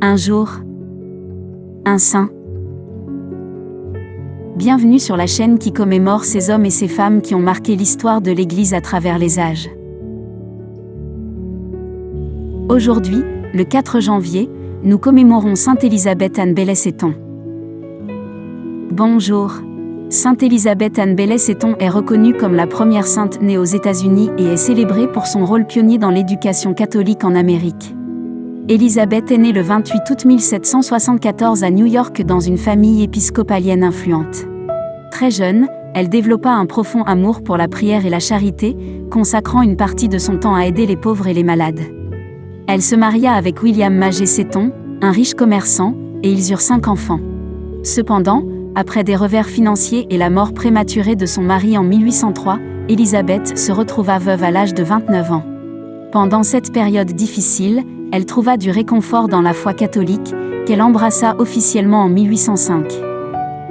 Un jour, un saint. Bienvenue sur la chaîne qui commémore ces hommes et ces femmes qui ont marqué l'histoire de l'Église à travers les âges. Aujourd'hui, le 4 janvier, nous commémorons Sainte Élisabeth Anne Baillet-Seton. Bonjour. Sainte Élisabeth Anne Baillet-Seton est reconnue comme la première sainte née aux États-Unis et est célébrée pour son rôle pionnier dans l'éducation catholique en Amérique. Élisabeth est née le 28 août 1774 à New York dans une famille épiscopalienne influente. Très jeune, elle développa un profond amour pour la prière et la charité, consacrant une partie de son temps à aider les pauvres et les malades. Elle se maria avec William Maget-Seton, un riche commerçant, et ils eurent 5 enfants. Cependant, après des revers financiers et la mort prématurée de son mari en 1803, Élisabeth se retrouva veuve à l'âge de 29 ans. Pendant cette période difficile, elle trouva du réconfort dans la foi catholique, qu'elle embrassa officiellement en 1805.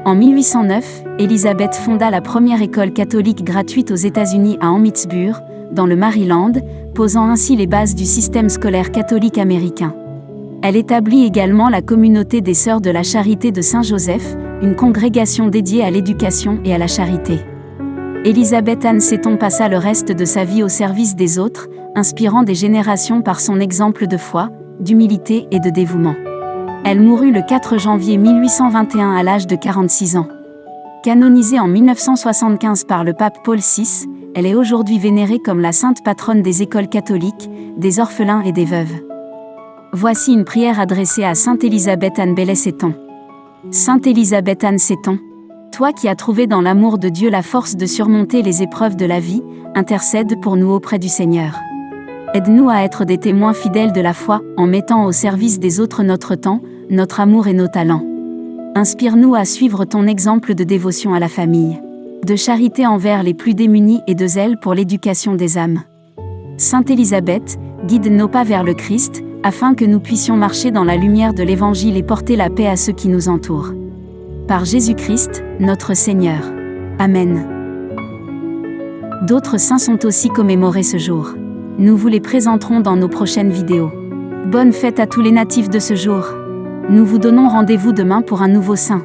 En 1809, Élisabeth fonda la première école catholique gratuite aux États-Unis à Emmitsburg, dans le Maryland, posant ainsi les bases du système scolaire catholique américain. Elle établit également la communauté des Sœurs de la Charité de Saint-Joseph, une congrégation dédiée à l'éducation et à la charité. Élisabeth Anne Seton passa le reste de sa vie au service des autres, inspirant des générations par son exemple de foi, d'humilité et de dévouement. Elle mourut le 4 janvier 1821 à l'âge de 46 ans. Canonisée en 1975 par le pape Paul VI, elle est aujourd'hui vénérée comme la sainte patronne des écoles catholiques, des orphelins et des veuves. Voici une prière adressée à Sainte Élisabeth Anne Baillet-Seton. Sainte Élisabeth Anne Seton, toi qui as trouvé dans l'amour de Dieu la force de surmonter les épreuves de la vie, intercède pour nous auprès du Seigneur. Aide-nous à être des témoins fidèles de la foi, en mettant au service des autres notre temps, notre amour et nos talents. Inspire-nous à suivre ton exemple de dévotion à la famille, de charité envers les plus démunis et de zèle pour l'éducation des âmes. Sainte Élisabeth, guide nos pas vers le Christ, afin que nous puissions marcher dans la lumière de l'Évangile et porter la paix à ceux qui nous entourent. Par Jésus-Christ, notre Seigneur. Amen. D'autres saints sont aussi commémorés ce jour. Nous vous les présenterons dans nos prochaines vidéos. Bonne fête à tous les natifs de ce jour. Nous vous donnons rendez-vous demain pour un nouveau saint.